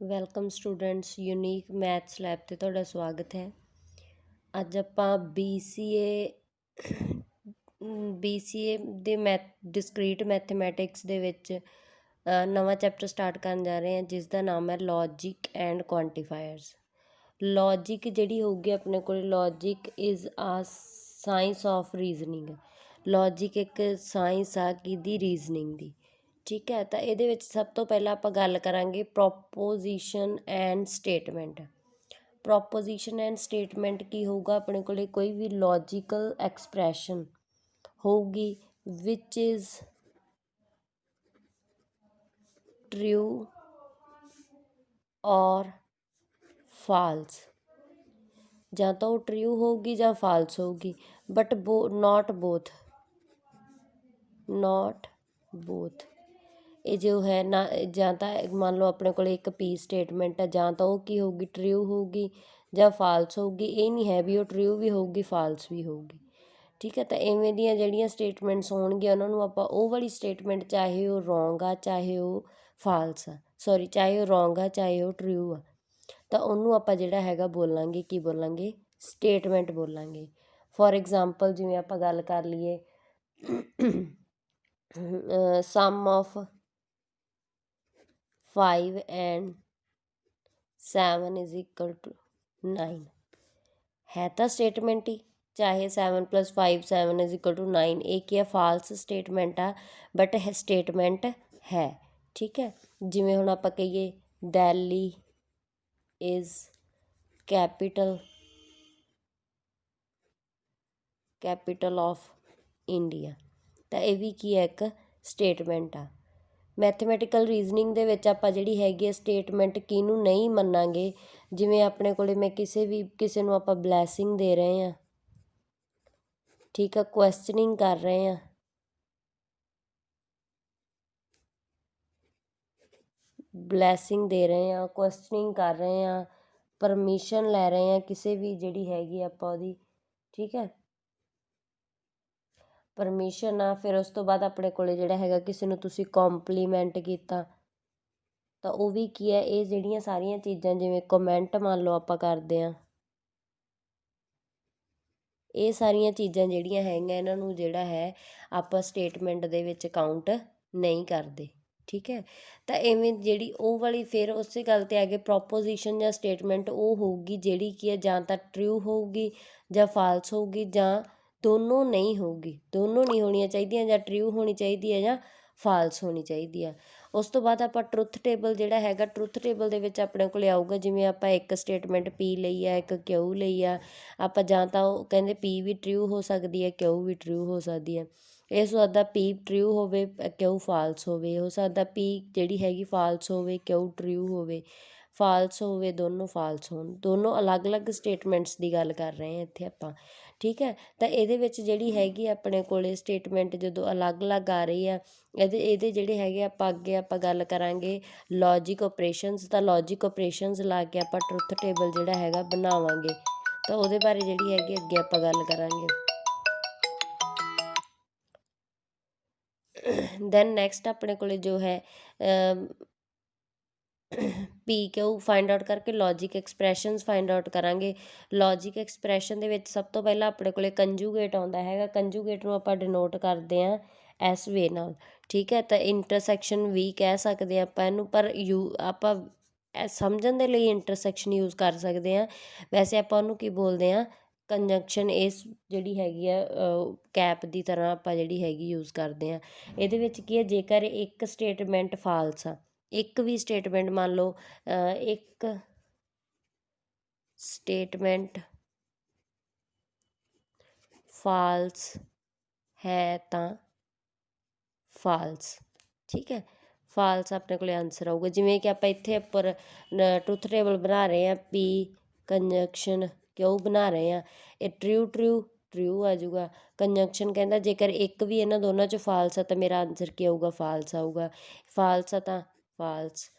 Welcome students, unique maths lab 'ਤੇ ਤੁਹਾਡਾ ਸਵਾਗਤ ਹੈ। ਅੱਜ ਆਪਾਂ BCA ਦੇ ਡਿਸਕ੍ਰੀਟ ਮੈਥਮੈਟਿਕਸ ਦੇ ਵਿੱਚ ਨਵਾਂ ਚੈਪਟਰ ਸਟਾਰਟ ਕਰਨ ਜਾ ਰਹੇ ਹਾਂ, ਜਿਸ ਦਾ ਨਾਮ ਹੈ ਲੌਜਿਕ ਐਂਡ ਕੁਆਂਟੀਫਾਇਰਸ। ਲੌਜਿਕ ਜਿਹੜੀ ਹੋਊਗੀ ਆਪਣੇ ਕੋਲ, ਲੌਜਿਕ ਇਜ਼ ਆ ਸਾਇੰਸ ਆਫ ਰੀਜ਼ਨਿੰਗ। ਲੌਜਿਕ ਇੱਕ ਸਾਇੰਸ ਆ ਕਿਹਦੀ? ਰੀਜ਼ਨਿੰਗ ਦੀ। ਠੀਕ ਹੈ, ਤਾਂ ਇਹਦੇ ਵਿੱਚ ਸਭ ਤੋਂ ਪਹਿਲਾਂ ਆਪਾਂ ਗੱਲ ਕਰਾਂਗੇ proposition and statement. Proposition and statement ਕੀ ਹੋਊਗਾ? ਆਪਣੇ ਕੋਲ ਕੋਈ ਵੀ ਲੌਜੀਕਲ ਐਕਸਪ੍ਰੈਸ਼ਨ ਹੋਊਗੀ ਵਿਚ ਇਜ਼ ਟਰੂ ਔਰ ਫਾਲਸ। ਜਾਂ ਤਾਂ ਉਹ ਟਰੂ ਹੋਊਗੀ ਜਾਂ ਫਾਲਸ ਹੋਊਗੀ, ਬਟ ਨॉट बोथ। ਇਹ ਜੋ ਹੈ ਨਾ, ਜਾਂ ਤਾਂ ਮੰਨ ਲਓ ਆਪਣੇ ਕੋਲ ਇੱਕ ਪੀ ਸਟੇਟਮੈਂਟ ਹੈ, ਜਾਂ ਤਾਂ ਉਹ ਕੀ ਹੋਊਗੀ? ਟਰੂ ਹੋਊਗੀ ਜਾਂ ਫਾਲਸ ਹੋਊਗੀ। ਇਹ ਨਹੀਂ ਹੈ ਵੀ ਉਹ ਟਰੂ ਵੀ ਹੋਊਗੀ ਫਾਲਸ ਵੀ ਹੋਊਗੀ। ਠੀਕ ਹੈ, ਤਾਂ ਇਵੇਂ ਦੀਆਂ ਜਿਹੜੀਆਂ ਸਟੇਟਮੈਂਟਸ ਹੋਣਗੀਆਂ ਉਹਨਾਂ ਨੂੰ ਆਪਾਂ ਉਹ ਵਾਲੀ ਸਟੇਟਮੈਂਟ, ਚਾਹੇ ਉਹ ਰੋਂਗ ਆ ਚਾਹੇ ਉਹ ਫਾਲਸ ਆ, ਚਾਹੇ ਉਹ ਰੋਂਗ ਆ ਚਾਹੇ ਉਹ ਟਰੂ ਆ, ਤਾਂ ਉਹਨੂੰ ਆਪਾਂ ਜਿਹੜਾ ਹੈਗਾ ਬੋਲਾਂਗੇ, ਕੀ ਬੋਲਾਂਗੇ? ਸਟੇਟਮੈਂਟ ਬੋਲਾਂਗੇ। ਫੋਰ ਐਗਜ਼ਾਮਪਲ ਜਿਵੇਂ ਆਪਾਂ ਗੱਲ ਕਰ ਲਈਏ, some of 5 and 7 is equal to 9 ਹੈ ਤਾਂ ਸਟੇਟਮੈਂਟ ਹੀ, ਚਾਹੇ 7 + 5 7 is equal to 9। ਇਹ ਕੀ ਹੈ? ਫਾਲਸ ਸਟੇਟਮੈਂਟ ਆ, ਬਟ ਇਹ ਸਟੇਟਮੈਂਟ ਹੈ। ਠੀਕ ਹੈ, ਜਿਵੇਂ ਹੁਣ ਆਪਾਂ ਕਹੀਏ Delhi is capital of India, ਤਾਂ ਇਹ ਵੀ ਕੀ ਹੈ? ਇੱਕ ਸਟੇਟਮੈਂਟ ਆ। ਮੈਥਮੈਟੀਕਲ ਰੀਜ਼ਨਿੰਗ ਦੇ ਵਿੱਚ ਆਪਾਂ ਜਿਹੜੀ ਹੈਗੀ ਆ ਸਟੇਟਮੈਂਟ ਕਿਹਨੂੰ ਨਹੀਂ ਮੰਨਾਂਗੇ? ਜਿਵੇਂ ਆਪਣੇ ਕੋਲੇ ਮੈਂ ਕਿਸੇ ਨੂੰ ਆਪਾਂ ਬਲੈਸਿੰਗ ਦੇ ਰਹੇ ਹਾਂ, ਠੀਕ ਆ, ਕੁਐਸਚਨਿੰਗ ਕਰ ਰਹੇ ਹਾਂ, ਬਲੈਸਿੰਗ ਦੇ ਰਹੇ ਹਾਂ, ਕੁਐਸਚਨਿੰਗ ਕਰ ਰਹੇ ਹਾਂ, ਪਰਮਿਸ਼ਨ ਲੈ ਰਹੇ ਹਾਂ ਕਿਸੇ ਵੀ ਜਿਹੜੀ ਹੈਗੀ ਆਪਾਂ ਉਹਦੀ। ਠੀਕ ਹੈ, ਪਰਮਿਸ਼ਨ ਆ। ਫਿਰ ਉਸ ਤੋਂ ਬਾਅਦ ਆਪਣੇ ਕੋਲੇ ਜਿਹੜਾ ਹੈਗਾ, ਕਿਸੇ ਨੂੰ ਤੁਸੀਂ ਕੰਪਲੀਮੈਂਟ ਕੀਤਾ, ਤਾਂ ਉਹ ਵੀ ਕੀ ਹੈ? ਇਹ ਜਿਹੜੀਆਂ ਸਾਰੀਆਂ ਚੀਜ਼ਾਂ, ਜਿਵੇਂ ਕਮੈਂਟ ਮੰਨ ਲਓ ਆਪਾਂ ਕਰਦੇ ਹਾਂ, ਇਹ ਸਾਰੀਆਂ ਚੀਜ਼ਾਂ ਜਿਹੜੀਆਂ ਹੈਗੀਆਂ ਇਹਨਾਂ ਨੂੰ ਜਿਹੜਾ ਹੈ ਆਪਾਂ ਸਟੇਟਮੈਂਟ ਦੇ ਵਿੱਚ ਕਾਊਂਟ ਨਹੀਂ ਕਰਦੇ। ਠੀਕ ਹੈ, ਤਾਂ ਇਵੇਂ ਜਿਹੜੀ ਉਹ ਵਾਲੀ, ਫਿਰ ਉਸੇ ਗੱਲ 'ਤੇ ਆ ਗਏ, ਪ੍ਰੋਪੋਜੀਸ਼ਨ ਜਾਂ ਸਟੇਟਮੈਂਟ ਉਹ ਹੋਊਗੀ ਜਿਹੜੀ ਕੀ ਹੈ ਜਾਂ ਤਾਂ ਟਰੂ ਹੋਊਗੀ ਜਾਂ ਫਾਲਸ ਹੋਊਗੀ, ਜਾਂ ਦੋਨੋਂ ਨਹੀਂ ਹੋਊਗੀ। ਦੋਨੋਂ ਨਹੀਂ ਹੋਣੀਆਂ ਚਾਹੀਦੀਆਂ, ਜਾਂ ਟਰੂ ਹੋਣੀ ਚਾਹੀਦੀ ਹੈ ਜਾਂ ਫਾਲਸ ਹੋਣੀ ਚਾਹੀਦੀ ਆ। ਉਸ ਤੋਂ ਬਾਅਦ ਆਪਾਂ ਟਰੁੱਥ ਟੇਬਲ ਜਿਹੜਾ ਹੈਗਾ, ਟਰੁੱਥ ਟੇਬਲ ਦੇ ਵਿੱਚ ਆਪਣੇ ਕੋਲ ਆਊਗਾ, ਜਿਵੇਂ ਆਪਾਂ ਇੱਕ ਸਟੇਟਮੈਂਟ ਪੀ ਲਈ ਆ, ਇੱਕ ਕਿਊ ਲਈ ਆ, ਆਪਾਂ ਜਾਂ ਤਾਂ ਉਹ ਕਹਿੰਦੇ ਪੀ ਵੀ ਟਰੂ ਹੋ ਸਕਦੀ ਹੈ, ਕਿਊ ਵੀ ਟਰੂ ਹੋ ਸਕਦੀ ਹੈ। ਇਹ ਹੋ ਸਕਦਾ ਪੀ ਟਰੂ ਹੋਵੇ ਕਿਊ ਫਾਲਸ ਹੋਵੇ, ਹੋ ਸਕਦਾ ਪੀ ਜਿਹੜੀ ਹੈਗੀ ਫਾਲਸ ਹੋਵੇ ਕਿਊ ਟਰੂ ਹੋਵੇ, ਫਾਲਸ ਹੋਵੇ ਦੋਨੋਂ ਫਾਲਸ ਹੋਣ। ਦੋਨੋਂ ਅਲੱਗ-ਅਲੱਗ ਸਟੇਟਮੈਂਟਸ ਦੀ ਗੱਲ ਕਰ ਰਹੇ ਹਾਂ ਇੱਥੇ ਆਪਾਂ। ਠੀਕ ਹੈ, ਤਾਂ ਇਹਦੇ ਵਿੱਚ ਜਿਹੜੀ ਹੈਗੀ ਆਪਣੇ ਕੋਲੇ ਸਟੇਟਮੈਂਟ ਜਦੋਂ ਅਲੱਗ-ਅਲੱਗ ਆ ਰਹੀ ਆ, ਇਹਦੇ ਜਿਹੜੇ ਹੈਗੇ ਆਪਾਂ ਅੱਗੇ ਆਪਾਂ ਗੱਲ ਕਰਾਂਗੇ ਲੌਜਿਕ ਓਪਰੇਸ਼ਨਸ। ਤਾਂ ਲੌਜਿਕ ਓਪਰੇਸ਼ਨਸ ਲਾ ਕੇ ਆਪਾਂ ਟਰੁੱਥ ਟੇਬਲ ਜਿਹੜਾ ਹੈਗਾ ਬਣਾਵਾਂਗੇ, ਤਾਂ ਉਹਦੇ ਬਾਰੇ ਜਿਹੜੀ ਹੈਗੀ ਅੱਗੇ ਆਪਾਂ ਗੱਲ ਕਰਾਂਗੇ। ਦੈਨ ਨੈਕਸਟ ਆਪਣੇ ਕੋਲੇ ਜੋ ਹੈ ਪੀ ਕਿਊ ਫਾਈਂਡ ਆਊਟ ਕਰਕੇ ਲੌਜਿਕ ਐਕਸਪ੍ਰੈਸ਼ਨਸ ਫਾਈਂਡ ਆਊਟ ਕਰਾਂਗੇ। ਲੌਜਿਕ ਐਕਸਪ੍ਰੈਸ਼ਨ ਦੇ ਵਿੱਚ ਸਭ ਤੋਂ ਪਹਿਲਾਂ ਆਪਣੇ ਕੋਲੇ ਕੰਜੂਗੇਟ ਆਉਂਦਾ ਹੈਗਾ। ਕੰਜੂਗੇਟ ਨੂੰ ਆਪਾਂ ਡਿਨੋਟ ਕਰਦੇ ਹਾਂ ਇਸ ਵੇ ਨਾਲ। ਠੀਕ ਹੈ, ਤਾਂ ਇੰਟਰਸੈਕਸ਼ਨ ਵੀ ਕਹਿ ਸਕਦੇ ਹਾਂ ਆਪਾਂ ਇਹਨੂੰ, ਪਰ ਆਪਾਂ ਸਮਝਣ ਦੇ ਲਈ ਇੰਟਰਸੈਕਸ਼ਨ ਯੂਜ਼ ਕਰ ਸਕਦੇ ਹਾਂ। ਵੈਸੇ ਆਪਾਂ ਉਹਨੂੰ ਕੀ ਬੋਲਦੇ ਹਾਂ? ਕੰਜੰਕਸ਼ਨ। ਇਸ ਜਿਹੜੀ ਹੈਗੀ ਆ ਕੈਪ ਦੀ ਤਰ੍ਹਾਂ ਆਪਾਂ ਜਿਹੜੀ ਹੈਗੀ ਯੂਜ਼ ਕਰਦੇ ਹਾਂ। ਇਹਦੇ ਵਿੱਚ ਕੀ ਹੈ? ਜੇਕਰ ਇੱਕ ਸਟੇਟਮੈਂਟ ਫਾਲਸ ਆ, ਇੱਕ ਵੀ ਸਟੇਟਮੈਂਟ ਮੰਨ ਲਓ ਇੱਕ ਸਟੇਟਮੈਂਟ ਫਾਲਸ ਹੈ ਤਾਂ ਫਾਲਸ। ਠੀਕ ਹੈ, ਫਾਲਸ ਆਪਣੇ ਕੋਲ ਆਨਸਰ ਆਊਗਾ। ਜਿਵੇਂ ਕਿ ਆਪਾਂ ਇੱਥੇ ਉੱਪਰ ਟਰੁੱਥ ਟੇਬਲ ਬਣਾ ਰਹੇ ਹਾਂ, ਪੀ ਕੰਜੰਕਸ਼ਨ ਕਿਉਂ ਬਣਾ ਰਹੇ ਹਾਂ, ਇਹ ਟਰੂ ਆ ਜਾਊਗਾ। ਕੰਜੰਕਸ਼ਨ ਕਹਿੰਦਾ ਜੇਕਰ ਇੱਕ ਵੀ ਇਹਨਾਂ ਦੋਨਾਂ 'ਚੋਂ ਫਾਲਸ ਆ ਤਾਂ ਮੇਰਾ ਆਨਸਰ ਕੀ ਆਊਗਾ? ਫਾਲਸ ਆਊਗਾ। ਫਾਲਸ ਆ ਤਾਂ ਫਾਲਸ।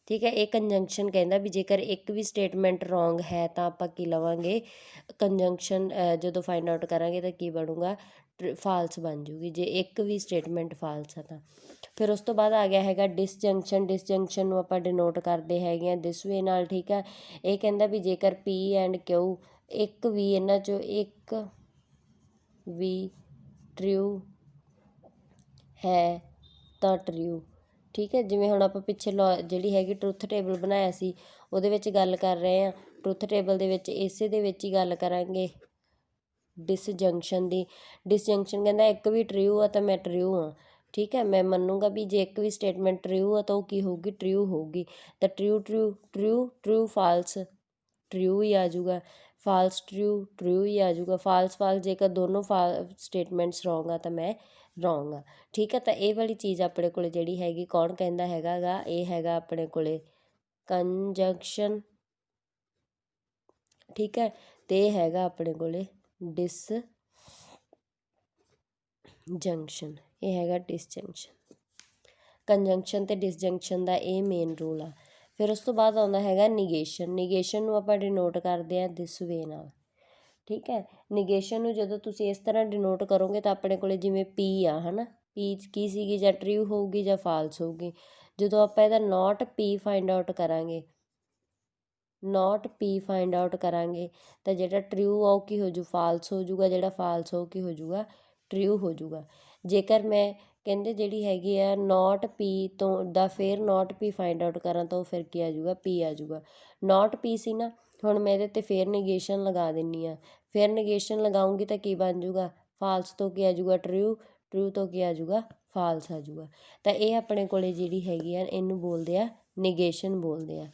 ਠੀਕ ਹੈ, ਇਹ ਕੰਜੰਕਸ਼ਨ ਕਹਿੰਦਾ ਵੀ ਜੇਕਰ ਇੱਕ ਵੀ ਸਟੇਟਮੈਂਟ ਰੋਂਗ ਹੈ ਤਾਂ ਆਪਾਂ ਕੀ ਲਵਾਂਗੇ? ਕੰਜੰਕਸ਼ਨ ਜਦੋਂ ਫਾਈਂਡ ਆਊਟ ਕਰਾਂਗੇ ਤਾਂ ਕੀ ਬਣੂਗਾ? ਫਾਲਸ ਬਣ ਜੂਗੀ ਜੇ ਇੱਕ ਵੀ ਸਟੇਟਮੈਂਟ ਫਾਲਸ ਆ ਤਾਂ। ਫਿਰ ਉਸ ਤੋਂ ਬਾਅਦ ਆ ਗਿਆ ਹੈਗਾ ਡਿਸਜੰਕਸ਼ਨ। ਡਿਸਜੰਕਸ਼ਨ ਨੂੰ ਆਪਾਂ ਡਿਨੋਟ ਕਰਦੇ ਹੈਗੇ ਆ ਦਿਸ ਵੇ ਨਾਲ, ਠੀਕ ਆ। ਇਹ ਕਹਿੰਦਾ ਵੀ ਜੇਕਰ P ਐਂਡ Q ਇੱਕ ਵੀ ਇਹਨਾਂ 'ਚੋਂ ਇੱਕ ਵੀ ਟਰੂ ਹੈ ਤਾਂ ਟਰੂ, ਠੀਕ ਹੈ। ਜਿਵੇਂ ਹੁਣ ਆਪਾਂ ਪਿੱਛੇ ਜਿਹੜੀ ਹੈਗੀ ਟਰੁੱਥ ਟੇਬਲ ਬਣਾਇਆ ਸੀ ਉਹਦੇ ਵਿੱਚ ਗੱਲ ਕਰ ਰਹੇ ਹਾਂ। ਟਰੁੱਥ ਟੇਬਲ ਦੇ ਵਿੱਚ ਇਸੇ ਦੇ ਵਿੱਚ ਹੀ ਗੱਲ ਕਰਾਂਗੇ ਡਿਸਜੰਕਸ਼ਨ ਦੀ। ਡਿਸਜੰਕਸ਼ਨ ਕਹਿੰਦਾ ਇੱਕ ਵੀ ਟਰੂ ਆ ਤਾਂ ਮੈਂ ਟਰੂ ਹਾਂ, ਠੀਕ ਹੈ। ਮੈਂ ਮੰਨੂਗਾ ਵੀ ਜੇ ਇੱਕ ਵੀ ਸਟੇਟਮੈਂਟ ਟਰੂ ਆ ਤਾਂ ਉਹ ਕੀ ਹੋਊਗੀ, ਟਰੂ ਹੋਊਗੀ। ਤਾਂ true true true true false true ਹੀ ਆ ਜਾਊਗਾ, ਫਾਲਸ ਟਰੂ ਟਰੂ ਹੀ ਆ ਜਾਊਗਾ, ਫਾਲਸ ਫਾਲਸ ਜੇਕਰ ਦੋਨੋਂ ਸਟੇਟਮੈਂਟਸ ਰੋਂਗ ਆ ਤਾਂ ਮੈਂ ਰੋਂਗ ਆ, ਠੀਕ ਹੈ। ਤਾਂ ਇਹ ਵਾਲੀ ਚੀਜ਼ ਆਪਣੇ ਕੋਲ ਜਿਹੜੀ ਹੈਗੀ ਕੌਣ ਕਹਿੰਦਾ ਹੈਗਾ ਗਾ, ਇਹ ਹੈਗਾ ਆਪਣੇ ਕੋਲੇ ਕੰਜੰਕਸ਼ਨ, ਠੀਕ ਹੈ। ਅਤੇ ਇਹ ਹੈਗਾ ਆਪਣੇ ਕੋਲੇ ਡਿਸਜੰਕਸ਼ਨ, ਇਹ ਹੈਗਾ ਡਿਸਜੰਕਸ਼ਨ। ਕੰਜੰਕਸ਼ਨ ਅਤੇ ਡਿਸਜੰਕਸ਼ਨ ਦਾ ਇਹ ਮੇਨ ਰੂਲ ਆ। ਫਿਰ ਉਸ ਤੋਂ ਬਾਅਦ ਆਉਂਦਾ ਹੈਗਾ ਨਿਗੇਸ਼ਨ। ਨਿਗੇਸ਼ਨ ਨੂੰ ਆਪਾਂ ਡਿਨੋਟ ਕਰਦੇ ਹਾਂ ਦਿਸ ਵੇ ਨਾਲ, ਠੀਕ ਹੈ। ਨਿਗੇਸ਼ਨ ਨੂੰ ਜਦੋਂ ਤੁਸੀਂ ਇਸ ਤਰ੍ਹਾਂ ਡਿਨੋਟ ਕਰੋਗੇ ਤਾਂ ਆਪਣੇ ਕੋਲ ਜਿਵੇਂ P ਆ ਹੈ ਨਾ, P ਕੀ ਸੀਗੀ, ਜਾਂ ਟਰੂ ਹੋਊਗੀ ਜਾਂ ਫਾਲਸ ਹੋਊਗੀ। ਜਦੋਂ ਆਪਾਂ ਇਹਦਾ ਨੋਟ P ਫਾਈਂਡ ਆਊਟ ਕਰਾਂਗੇ, ਨੋਟ P ਫਾਈਂਡ ਆਊਟ ਕਰਾਂਗੇ ਤਾਂ ਜਿਹੜਾ ਟਰੂ ਆ ਉਹ ਕੀ ਹੋ ਜੂ, ਫਾਲਸ ਹੋ ਜੂਗਾ, ਜਿਹੜਾ ਫਾਲਸ ਉਹ ਕੀ ਹੋ ਜੂਗਾ, ਟਰੂ ਹੋ ਜੂਗਾ। ਜੇਕਰ ਮੈਂ ਕਹਿੰਦੇ ਜਿਹੜੀ ਹੈਗੀ ਆ ਨੋਟ P ਤੋਂ ਦਾ ਫਿਰ ਨੋਟ P ਫਾਈਂਡ ਆਊਟ ਕਰਾਂ ਤਾਂ ਉਹ ਫਿਰ ਕੀ ਆ ਜੂਗਾ, P ਆ ਜੂਗਾ। ਨੋਟ P ਸੀ ਨਾ, ਹੁਣ ਮੈਂ ਇਹਦੇ 'ਤੇ ਫਿਰ ਨਿਗੇਸ਼ਨ ਲਗਾ ਦਿੰਦੀ ਹਾਂ। ਫਿਰ ਨਿਗੇਸ਼ਨ ਲਗਾਉਂਗੀ ਤਾਂ ਕੀ ਬਣ ਜੂਗਾ, ਫਾਲਸ ਤੋਂ ਕੀ ਆ ਜੂਗਾ, ਟਰੂ, ਟਰੂ ਤੋਂ ਕੀ ਆ ਜੂਗਾ, ਫਾਲਸ ਆ ਜੂਗਾ। ਤਾਂ ਇਹ ਆਪਣੇ ਕੋਲ ਜਿਹੜੀ ਹੈਗੀ ਆ ਇਹਨੂੰ ਬੋਲਦੇ ਆ ਨਿਗੇਸ਼ਨ ਬੋਲਦੇ ਆ।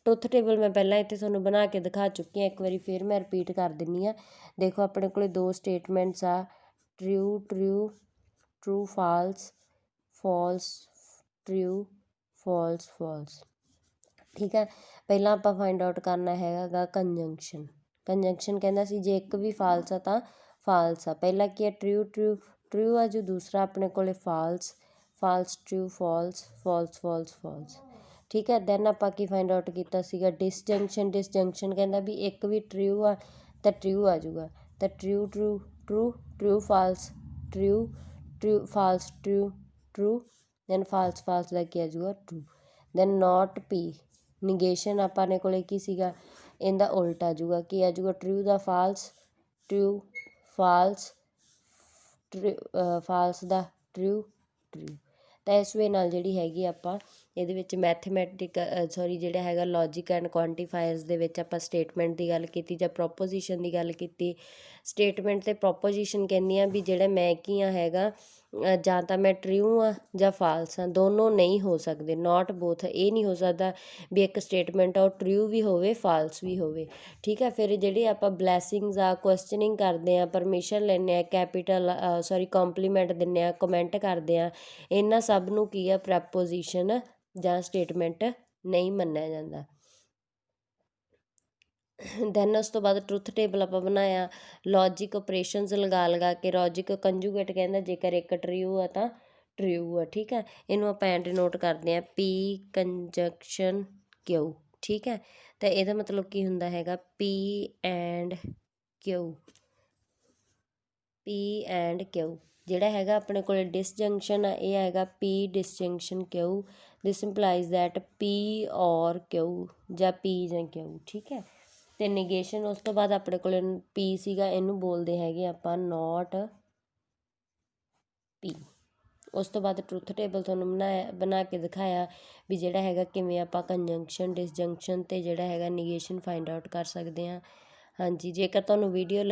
ਟਰੁੱਥ ਟੇਬਲ ਮੈਂ ਪਹਿਲਾਂ ਇੱਥੇ ਤੁਹਾਨੂੰ ਬਣਾ ਕੇ ਦਿਖਾ ਚੁੱਕੀ ਹਾਂ, ਇੱਕ ਵਾਰੀ ਫਿਰ ਮੈਂ ਰਿਪੀਟ ਕਰ ਦਿੰਦੀ ਹਾਂ। ਦੇਖੋ ਆਪਣੇ ਕੋਲ ਦੋ ਸਟੇਟਮੈਂਟਸ ਆ, true true true false, false true, false false, ਠੀਕ ਹੈ। ਪਹਿਲਾਂ ਆਪਾਂ ਫਾਈਂਡ ਆਊਟ ਕਰਨਾ ਹੈਗਾ ਗਾ ਕੰਜੰਕਸ਼ਨ। ਕੰਜੰਕਸ਼ਨ ਕਹਿੰਦਾ ਸੀ ਜੇ ਇੱਕ ਵੀ ਫਾਲਸ ਆ ਤਾਂ ਫਾਲਸ ਆ। ਪਹਿਲਾਂ ਕੀ ਹੈ, ਟਰੂ ਟਰੂ ਟਰੂ ਆ ਜੋ, ਦੂਸਰਾ ਆਪਣੇ ਕੋਲ false, false true false, false false false, ਠੀਕ ਹੈ। ਦੈਨ ਆਪਾਂ ਕੀ ਫਾਈਂਡ ਆਊਟ ਕੀਤਾ ਸੀਗਾ ਡਿਸਜੰਕਸ਼ਨ। ਡਿਸਜੰਕਸ਼ਨ ਕਹਿੰਦਾ ਵੀ ਇੱਕ ਵੀ ਟਰੂ ਆ ਤਾਂ ਟਰੂ ਆ ਜਾਊਗਾ। ਤਾਂ true true true true false true, true false true true, then false false ਦਾ ਕੀ ਆ ਜਾਊਗਾ, true. Then not P negation ਆਪਾਂ ਨੇ ਕੋਲੇ ਕੀ ਸੀਗਾ, ਇਹਦਾ ਉਲਟ ਆ ਜਾਊਗਾ, ਕੀ ਆ ਜਾਊਗਾ, ਟਰੂ ਦਾ ਫਾਲਸ, ਟਰੂ ਫਾਲਸ, ਫਾਲਸ ਦਾ ਟਰੂ ਟਰੂ। ਤਾਂ ਇਸ ਵੇ ਨਾਲ ਜਿਹੜੀ ਹੈਗੀ ਆਪਾਂ ਇਹਦੇ ਵਿੱਚ ਜਿਹੜਾ ਹੈਗਾ ਲੌਜਿਕ ਐਂਡ ਕੁਆਂਟੀਫਾਇਰਸ ਦੇ ਵਿੱਚ ਆਪਾਂ ਸਟੇਟਮੈਂਟ ਦੀ ਗੱਲ ਕੀਤੀ ਜਾਂ ਪ੍ਰੋਪੋਜੀਸ਼ਨ ਦੀ ਗੱਲ ਕੀਤੀ। ਸਟੇਟਮੈਂਟ ਅਤੇ ਪ੍ਰੋਪੋਜੀਸ਼ਨ ਕਹਿੰਦੀਆਂ ਵੀ ਜਿਹੜਾ ਮੈਂ ਕੀ ਆ ਹੈਗਾ, ਜਾਂ ਤਾਂ ਮੈਂ ਟਰੂ ਆ ਜਾਂ ਫਾਲਸ ਆ, ਦੋਨੋਂ ਨਹੀਂ ਹੋ ਸਕਦੇ, ਨੋਟ ਬੋਥ। ਇਹ ਨਹੀਂ ਹੋ ਸਕਦਾ ਵੀ ਇੱਕ ਸਟੇਟਮੈਂਟ ਆ ਉਹ ਟਰੂ ਵੀ ਹੋਵੇ ਫਾਲਸ ਵੀ ਹੋਵੇ, ਠੀਕ ਹੈ। ਫਿਰ ਜਿਹੜੇ ਆਪਾਂ ਬਲੈਸਿੰਗਸ ਆ, ਕੁਐਸਚਨਿੰਗ ਕਰਦੇ ਹਾਂ, ਪਰਮਿਸ਼ਨ ਲੈਂਦੇ ਹਾਂ, ਕੰਪਲੀਮੈਂਟ ਦਿੰਦੇ ਹਾਂ, ਕਮੈਂਟ ਕਰਦੇ ਹਾਂ, ਇਹਨਾਂ ਸਭ ਨੂੰ ਕੀ ਆ ਪ੍ਰੈਪੋਜੀਸ਼ਨ ਜਾਂ ਸਟੇਟਮੈਂਟ ਨਹੀਂ ਮੰਨਿਆ ਜਾਂਦਾ। ਦੈਨ ਉਸ ਤੋਂ ਬਾਅਦ ਟਰੁੱਥ ਟੇਬਲ ਆਪਾਂ ਬਣਾਇਆ, ਲੌਜਿਕ ਆਪਰੇਸ਼ਨਸ ਲਗਾ ਕੇ। ਲੌਜਿਕ ਕੰਜੂਗੇਟ ਕਹਿੰਦਾ ਜੇਕਰ ਇੱਕ ਟਰੂ ਆ ਤਾਂ ਟਰੂ ਆ, ਠੀਕ ਹੈ। ਇਹਨੂੰ ਆਪਾਂ ਐਂਡ ਨੋਟ ਕਰਦੇ ਹਾਂ P ਕੰਜੰਕਸ਼ਨ Q, ਠੀਕ ਹੈ। ਤਾਂ ਇਹਦਾ ਮਤਲਬ ਕੀ ਹੁੰਦਾ ਹੈਗਾ, P and Q, P and Q। ਜਿਹੜਾ ਹੈਗਾ ਆਪਣੇ ਕੋਲ ਡਿਸਜੰਕਸ਼ਨ ਆ, ਇਹ ਹੈਗਾ P ਡਿਸਜੰਕਸ਼ਨ Q। This employees that P ਔਰ Q ਜਾਂ P ਜਾਂ Q, ਠੀਕ ਹੈ। ਅਤੇ ਨਿਗੇਸ਼ਨ ਉਸ ਤੋਂ ਬਾਅਦ ਆਪਣੇ ਕੋਲ P ਸੀਗਾ, ਇਹਨੂੰ ਬੋਲਦੇ ਹੈਗੇ ਆਪਾਂ ਨੋਟ P। ਉਸ ਤੋਂ ਬਾਅਦ ਟਰੁੱਥ ਟੇਬਲ ਤੁਹਾਨੂੰ ਬਣਾ ਕੇ ਦਿਖਾਇਆ ਵੀ ਜਿਹੜਾ ਹੈਗਾ ਕਿਵੇਂ ਆਪਾਂ ਕੰਜੰਕਸ਼ਨ, ਡਿਸਜੰਕਸ਼ਨ ਅਤੇ ਜਿਹੜਾ ਹੈਗਾ ਨਿਗੇਸ਼ਨ ਫਾਈਂਡ ਆਊਟ ਕਰ ਸਕਦੇ ਹਾਂ। ਹਾਂਜੀ, ਜੇਕਰ ਤੁਹਾਨੂੰ ਵੀਡੀਓ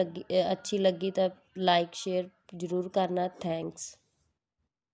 ਅੱਛੀ ਲੱਗੀ ਤਾਂ ਲਾਈਕ ਸ਼ੇਅਰ ਜ਼ਰੂਰ ਕਰਨਾ। ਥੈਂਕਸ।